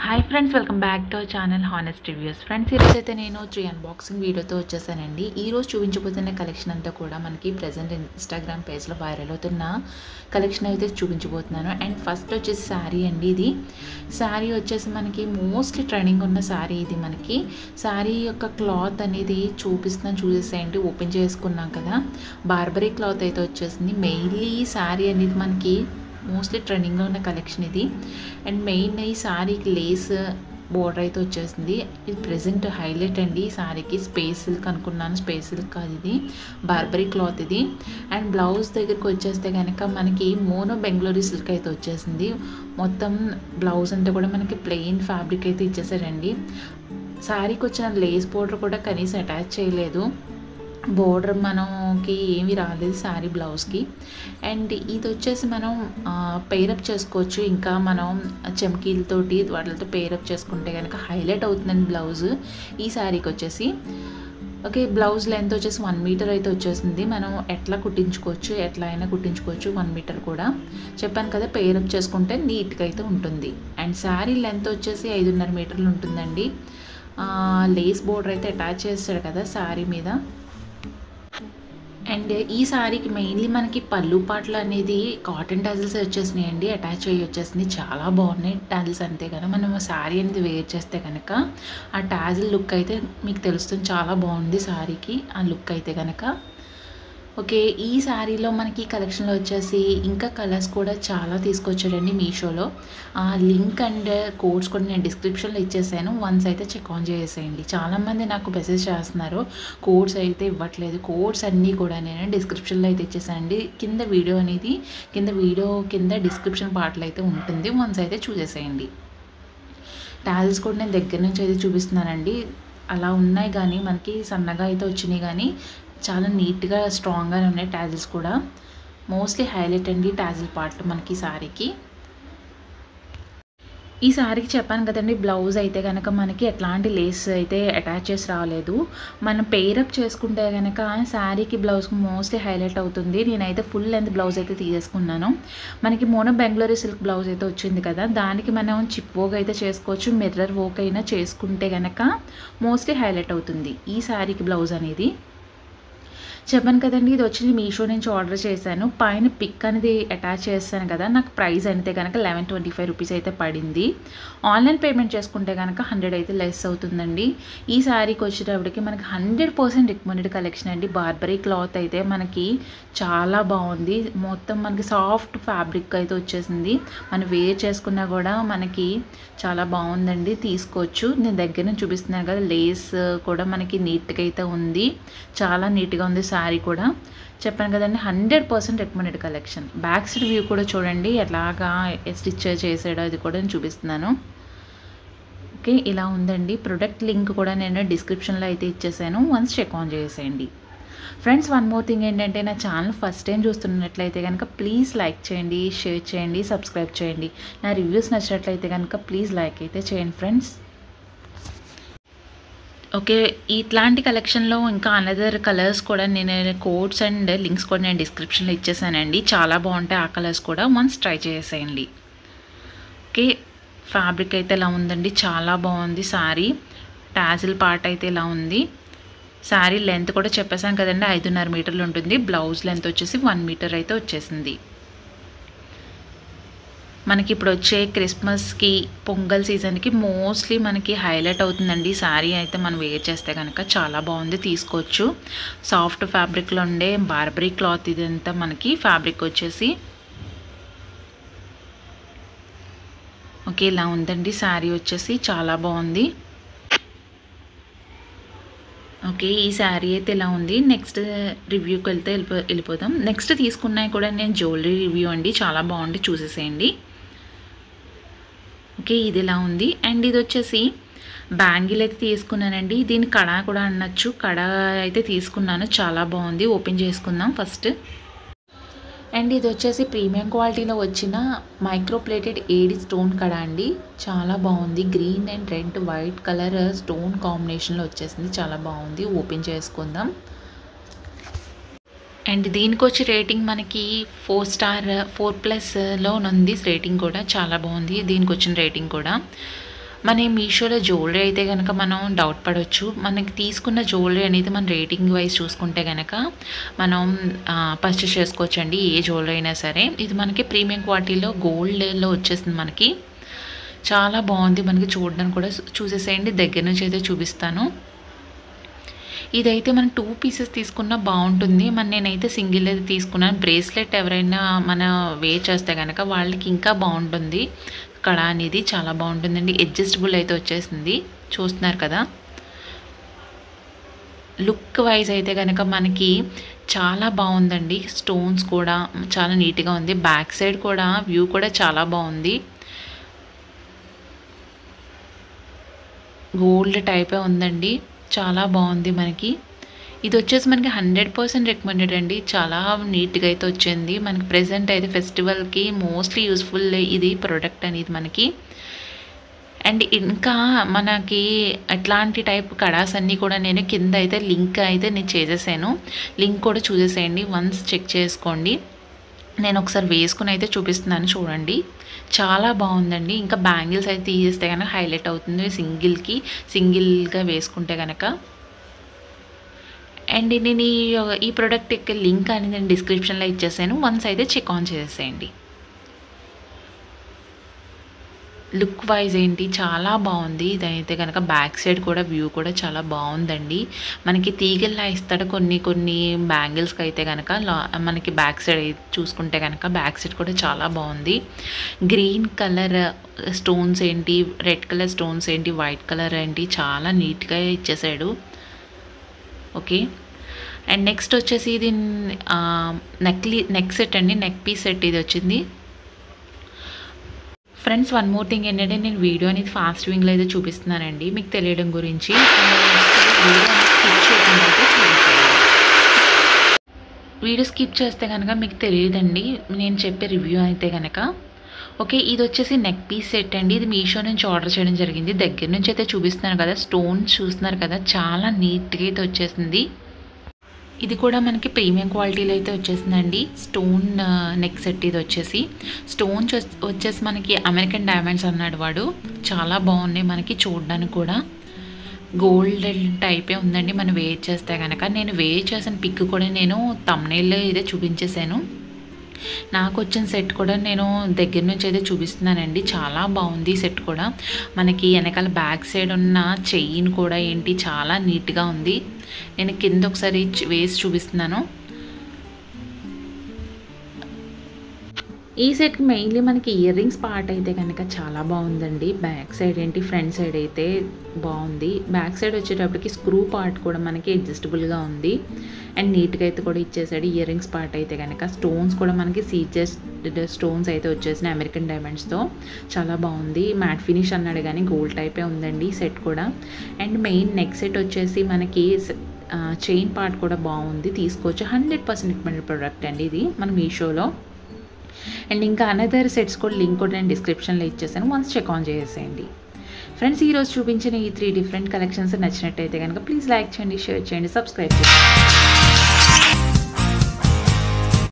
Hi friends, welcome back to our channel honest reviews. Friends, ఈరోజు అయితే నేను 3 unboxing వీడియోతో వచ్చేసానండి. ఈరోజు చూపించబోతున్న కలెక్షన్ అంతా కూడా మనకి ప్రజెంట్ ఇన్స్టాగ్రామ్ పేజ్లో వైరల్ అవుతున్న కలెక్షన్ అయితే చూపించబోతున్నాను. అండ్ ఫస్ట్ వచ్చేసి శారీ అండి. ఇది శారీ వచ్చేసి మనకి మోస్ట్లీ ట్రెండింగ్ ఉన్న శారీ. ఇది మనకి శారీ యొక్క క్లాత్ అనేది చూసేసేయండి. ఓపెన్ చేసుకున్నాం కదా, బార్బరీ క్లాత్ అయితే వచ్చేసింది. మెయిన్లీ ఈ శారీ అనేది మనకి మోస్ట్లీ ట్రెండింగ్లో ఉన్న కలెక్షన్ ఇది. అండ్ మెయిన్ ఈ శారీకి లేస్ బోర్డర్ అయితే వచ్చేసింది. ఇది ప్రెజెంట్ హైలైట్ అండి. ఈ శారీకి స్పేస్ సిల్క్ అనుకున్నాను, స్పేస్ సిల్క్ కాదు, ఇది బార్బరీ క్లాత్ ఇది. అండ్ బ్లౌజ్ దగ్గరికి వచ్చేస్తే కనుక మనకి మోనో బెంగళూరు సిల్క్ అయితే వచ్చేసింది. మొత్తం బ్లౌజ్ అంతా కూడా మనకి ప్లెయిన్ ఫ్యాబ్రిక్ అయితే ఇచ్చేసారండి. శారీకి వచ్చిన లేస్ బోర్డర్ కూడా కనీసం అటాచ్ చేయలేదు. బోర్డర్ మనకి ఏమి రాలేదు శారీ బ్లౌజ్కి. అండ్ ఇది వచ్చేసి మనం పేరప్ చేసుకోవచ్చు. ఇంకా మనం చమ్కీలతోటి వాటితో పేరప్ చేసుకుంటే కనుక హైలైట్ అవుతుందండి బ్లౌజ్ ఈ శారీకి వచ్చేసి. ఓకే, బ్లౌజ్ లెంత్ వచ్చేసి 1 మీటర్ అయితే వచ్చేసింది. మనం ఎట్లా కుట్టించుకోవచ్చు, ఎట్లా అయినా కుట్టించుకోవచ్చు. 1 మీటర్ కూడా చెప్పాను కదా, పేరప్ చేసుకుంటే నీట్గా అయితే ఉంటుంది. అండ్ శారీ లెంత్ వచ్చేసి 5.5 మీటర్లు ఉంటుందండి. లేస్ బోర్డర్ అయితే అటాచ్ చేస్తాడు కదా శారీ మీద. అండ్ ఈ శారీకి మెయిన్లీ మనకి పళ్ళు పాటలు అనేది కాటన్ టాజిల్స్ వచ్చేసినాయండి, అటాచ్ అయ్యి వచ్చేసింది. చాలా బాగున్నాయి టాజిల్స్. అంతే కదా, మనం శారీ అనేది వేర్ చేస్తే కనుక ఆ టాజిల్ లుక్ అయితే మీకు తెలుస్తుంది. చాలా బాగుంది శారీకి ఆ లుక్ అయితే కనుక. ఓకే, ఈ శారీలో మనకి కలెక్షన్లో వచ్చేసి ఇంకా కలర్స్ కూడా చాలా తీసుకొచ్చాడండి మీషోలో. లింక్ అండ్ కోడ్స్ కూడా నేను డిస్క్రిప్షన్లో ఇచ్చేసాను. వన్స్ అయితే చెక్ ఆన్ చేసేయండి. చాలామంది నాకు మెసేజ్ చేస్తున్నారు, కోడ్స్ అయితే ఇవ్వట్లేదు. కోడ్స్ అన్నీ కూడా నేను డిస్క్రిప్షన్లో అయితే ఇచ్చేసానండి. కింద వీడియో కింద డిస్క్రిప్షన్ పార్ట్లో అయితే ఉంటుంది. వన్స్ అయితే చూసేసేయండి. టాజిల్స్ కూడా నేను దగ్గర నుంచి అయితే చూపిస్తున్నానండి. అలా ఉన్నాయి కానీ మనకి సన్నగా అయితే వచ్చినాయి, కానీ చాలా నీట్గా స్ట్రాంగ్గానే ఉన్నాయి టాజిల్స్ కూడా. మోస్ట్లీ హైలైట్ అండి టాజిల్ పార్ట్ మనకి శారీకి. ఈ శారీకి చెప్పాను కదండి, బ్లౌజ్ అయితే కనుక మనకి ఎట్లాంటి లేస్ అయితే అటాచ్ చేసి రాలేదు. మనం పేరప్ చేసుకుంటే కనుక శారీకి బ్లౌజ్కి మోస్ట్లీ హైలైట్ అవుతుంది. నేనైతే ఫుల్ లెంత్ బ్లౌజ్ అయితే తీసేసుకున్నాను. మనకి మోనో బెంగళూరు సిల్క్ బ్లౌజ్ అయితే వచ్చింది కదా, దానికి మనం చిప్ వర్క్ అయితే చేసుకోవచ్చు, మిర్రర్ వర్క్ అయినా చేసుకుంటే కనుక మోస్ట్లీ హైలైట్ అవుతుంది ఈ శారీకి బ్లౌజ్ అనేది. చెప్పాను కదండి, ఇది వచ్చి మీషో నుంచి ఆర్డర్ చేశాను. పైన పిక్ అనేది అటాచ్ చేస్తాను కదా, నాకు ప్రైస్ అయితే కనుక 1125 రూపీస్ అయితే పడింది. ఆన్లైన్ పేమెంట్ చేసుకుంటే కనుక 100 అయితే లెస్ అవుతుందండి. ఈ శారీకి వచ్చేటప్పటికి మనకి 100% రికమెండెడ్ కలెక్షన్ అండి. బార్బరీ క్లాత్ అయితే మనకి చాలా బాగుంది. మొత్తం మనకి సాఫ్ట్ ఫ్యాబ్రిక్ అయితే వచ్చేసింది. మనం వేర్ చేసుకున్నా కూడా మనకి చాలా బాగుందండి, తీసుకోవచ్చు. నేను దగ్గర నుంచి చూపిస్తున్నాను కదా, లేస్ కూడా మనకి నీట్గా అయితే ఉంది, చాలా నీట్గా ఉంది శారీ కూడా. చెప్పాను కదండి, 100% recommended collection. Back side view కూడా చూడండి, ఎలాగా స్టిచ్ చేసాడో అది కూడా నేను చూపిస్తున్నాను. ఓకే, ఇలా ఉందండి. ప్రొడక్ట్ లింక్ కూడా నేను డిస్క్రిప్షన్లో అయితే ఇచ్చేసాను. వన్స్ చెక్ ఆన్ చేసేయండి. ఫ్రెండ్స్, వన్ మోర్ థింగ్ ఏంటంటే, నా ఛానల్ ఫస్ట్ టైం చూస్తున్నట్లయితే కనుక ప్లీజ్ లైక్ చేయండి, షేర్ చేయండి, సబ్స్క్రైబ్ చేయండి. నా రివ్యూస్ నచ్చినట్లయితే కనుక ప్లీజ్ లైక్ అయితే చేయండి ఫ్రెండ్స్. ఓకే, ఇట్లాంటి కలెక్షన్లో ఇంకా అనదర్ కలర్స్ కూడా నేను కోడ్స్ అండ్ లింక్స్ కూడా నేను డిస్క్రిప్షన్లో ఇచ్చేసానండి. చాలా బాగుంటాయి ఆ కలర్స్ కూడా, వన్స్ ట్రై చేసేయండి. ఓకే, ఫ్యాబ్రిక్ అయితే ఇలా ఉందండి, చాలా బాగుంది శారీ. టాజిల్ పార్ట్ అయితే ఇలా ఉంది. శారీ లెంత్ కూడా చెప్పేసాను కదండి, 5.5 మీటర్లు ఉంటుంది. బ్లౌజ్ లెంత్ వచ్చేసి 1 మీటర్ అయితే వచ్చేసింది. మనకి ఇప్పుడు వచ్చే క్రిస్మస్కి, పొంగల్ సీజన్కి మోస్ట్లీ మనకి హైలైట్ అవుతుందండి శారీ అయితే. మనం వేర్ చేస్తే కనుక చాలా బాగుంది, తీసుకోవచ్చు. సాఫ్ట్ ఫ్యాబ్రిక్లో ఉండే బార్బరీ క్లాత్ ఇదంతా మనకి ఫ్యాబ్రిక్ వచ్చేసి. ఓకే, ఇలా ఉందండి శారీ వచ్చేసి, చాలా బాగుంది. ఓకే, ఈ శారీ అయితే ఇలా ఉంది. నెక్స్ట్ రివ్యూకి వెళ్ళిపోదాం. నెక్స్ట్ తీసుకున్నాయి కూడా నేను జ్యువెలరీ రివ్యూ అండి, చాలా బాగుంది, చూసేసేయండి. ఓకే, ఇది ఇలా ఉంది. అండ్ ఇది వచ్చేసి బ్యాంగిల్ అయితే తీసుకున్నానండి. దీని కడా కూడా అనొచ్చు. కడా అయితే తీసుకున్నాను, చాలా బాగుంది. ఓపెన్ చేసుకుందాం ఫస్ట్. అండ్ ఇది వచ్చేసి ప్రీమియం క్వాలిటీలో వచ్చిన మైక్రో ప్లేటెడ్ ఏడి స్టోన్ కడా అండి, చాలా బాగుంది. Green and red white colour stone కాంబినేషన్లో వచ్చేసింది, చాలా బాగుంది. ఓపెన్ చేసుకుందాం. అండ్ దీనికి వచ్చి రేటింగ్ మనకి 4 స్టార్ 4+లో ఉంది రేటింగ్ కూడా, చాలా బాగుంది దీనికి వచ్చిన రేటింగ్ కూడా. మన మీషోలో జ్యువెలరీ అయితే కనుక మనం డౌట్ పడవచ్చు. మనకి తీసుకున్న జ్యువెలరీ అనేది మన రేటింగ్ వైజ్ చూసుకుంటే కనుక మనం పర్చేస్ చేసుకోవచ్చండి, ఏ జ్యువెలరీ అయినా సరే. ఇది మనకి ప్రీమియం క్వాలిటీలో గోల్డ్లో వచ్చేసింది మనకి. చాలా బాగుంది, మనకి చూడడానికి కూడా చూసేసేయండి. దగ్గర నుంచి అయితే చూపిస్తాను. ఇదైతే మనం 2 పీసెస్ తీసుకున్నా బాగుంటుంది. నేనైతే సింగిల్ అయితే తీసుకున్నాను. బ్రేస్లెట్ ఎవరైనా మన వేర్ చేస్తే కనుక వాళ్ళకి ఇంకా బాగుంటుంది. కడ అనేది చాలా బాగుంటుందండి. అడ్జస్టబుల్ అయితే వచ్చేసింది, చూస్తున్నారు కదా. లుక్ వైజ్ అయితే కనుక మనకి చాలా బాగుందండి. స్టోన్స్ కూడా చాలా నీట్గా ఉంది. బ్యాక్ సైడ్ కూడా వ్యూ కూడా చాలా బాగుంది. గోల్డ్ టైపే ఉందండి, చాలా బాగుంది మనకి. ఇది వచ్చేసి మనకి 100% రికమెండెడ్ అండి. చాలా నీట్గా అయితే వచ్చింది మనకి. ప్రెజెంట్ అయితే ఫెస్టివల్కి మోస్ట్లీ యూస్ఫుల్ ఇది ప్రోడక్ట్ అనేది మనకి. అండ్ ఇంకా మనకి ఎట్లాంటి టైప్ కడాస్ అన్నీ కూడా నేను కింద అయితే లింక్ అయితే నేను చేసేసాను. లింక్ కూడా చూసేసేయండి, వన్స్ చెక్ చేసుకోండి. నేను ఒకసారి వేసుకుని అయితే చూపిస్తున్నాను, చూడండి. చాలా బాగుందండి. ఇంకా బ్యాంగిల్స్ అయితే తీసేస్తే కనుక హైలైట్ అవుతుంది సింగిల్గా వేసుకుంటే కనుక. అండ్ నేను ఈ ప్రోడక్ట్ యొక్క లింక్ అనేది నేను డిస్క్రిప్షన్లో ఇచ్చేసాను, వన్స్ అయితే చెక్ ఆన్ చేసేయండి. లుక్ వైజ్ ఏంటి చాలా బాగుంది. ఇదైతే కనుక బ్యాక్ సైడ్ కూడా వ్యూ కూడా చాలా బాగుందండి. మనకి తీగల్లా ఇస్తాడు కొన్ని బ్యాంగిల్స్కి అయితే కనుక. మనకి బ్యాక్ సైడ్ చూసుకుంటే కనుక బ్యాక్ సైడ్ కూడా చాలా బాగుంది. గ్రీన్ కలర్ స్టోన్స్ ఏంటి, రెడ్ కలర్ స్టోన్స్ ఏంటి, వైట్ కలర్ ఏంటి, చాలా నీట్గా ఇచ్చేసాడు. ఓకే. అండ్ నెక్స్ట్ వచ్చేసి ఇది నెక్ సెట్ అండి, నెక్ పీస్ సెట్ ఇది వచ్చింది. ఫ్రెండ్స్, వన్ మోర్ థింగ్ ఏంటంటే నేను వీడియో అనేది ఫాస్ట్ వింగ్లో అయితే చూపిస్తున్నానండి మీకు తెలియడం గురించి. వీడియో స్కిప్ చేస్తే కనుక మీకు తెలియదండి నేను చెప్పే రివ్యూ అయితే కనుక. ఓకే, ఇది వచ్చేసి నెక్ పీస్ సెట్ అండి. ఇది మీషో నుంచి ఆర్డర్ చేయడం జరిగింది. దగ్గర నుంచి అయితే చూపిస్తున్నాను కదా, స్టోన్స్ చూస్తున్నారు కదా, చాలా నీట్గా అయితే వచ్చేసింది. ఇది కూడా మనకి ప్రీమియం క్వాలిటీలో అయితే వచ్చేసిందండి. స్టోన్ నెక్ సెట్ ఇది వచ్చేసి. స్టోన్స్ వచ్చేసి మనకి అమెరికన్ డైమండ్స్ అన్నాడు వాడు. చాలా బాగున్నాయి మనకి చూడడానికి కూడా. గోల్డ్ టైపే ఉందండి మనం వేర్ చేస్తే కనుక. నేను వేర్ చేసిన పిక్ కూడా నేను థంబ్నెయిల్లో ఇదే చూపించేశాను. నాకు వచ్చిన సెట్ కూడా నేను దగ్గర నుంచి అయితే చూపిస్తున్నానండి. చాలా బాగుంది సెట్ కూడా. మనకి వెనకాల బ్యాక్ సైడ్ ఉన్న చైన్ కూడా ఏంటి చాలా నీట్గా ఉంది. నేను కింద ఒకసారి వేసి చూపిస్తున్నాను. ఈ సెట్కి మెయిన్లీ మనకి ఇయర్ రింగ్స్ పార్ట్ అయితే కనుక చాలా బాగుందండి. బ్యాక్ సైడ్ ఏంటి, ఫ్రంట్ సైడ్ అయితే బాగుంది. బ్యాక్ సైడ్ వచ్చేటప్పటికి స్క్రూ పార్ట్ కూడా మనకి అడ్జస్టబుల్గా ఉంది. అండ్ నీట్గా అయితే కూడా ఇచ్చేసాడు. ఇయర్ రింగ్స్ పార్ట్ అయితే కనుక స్టోన్స్ కూడా మనకి సీజెస్ స్టోన్స్ అయితే వచ్చేసినాయి అమెరికన్ డైమండ్స్తో. చాలా బాగుంది. మ్యాట్ ఫినిష్ అన్నాడు కానీ గోల్డ్ టైపే ఉందండి సెట్ కూడా. అండ్ మెయిన్ నెక్ సెట్ వచ్చేసి మనకి చైన్ పార్ట్ కూడా బాగుంది, తీసుకోవచ్చు. 100% రికమెండెడ్ ప్రోడక్ట్ అండి ఇది మన మీషోలో. అండ్ ఇంకా అనదర్ సెట్స్ కూడా లింక్ కూడా నేను డిస్క్రిప్షన్లో ఇచ్చేసాను, వన్స్ చెక్ ఆన్ చేసేయండి. ఫ్రెండ్స్, ఈరోజు చూపించిన ఈ 3 డిఫరెంట్ కలెక్షన్స్ నచ్చినట్టయితే కనుక ప్లీజ్ లైక్ చేయండి, షేర్ చేయండి, సబ్స్క్రైబ్ చేయండి.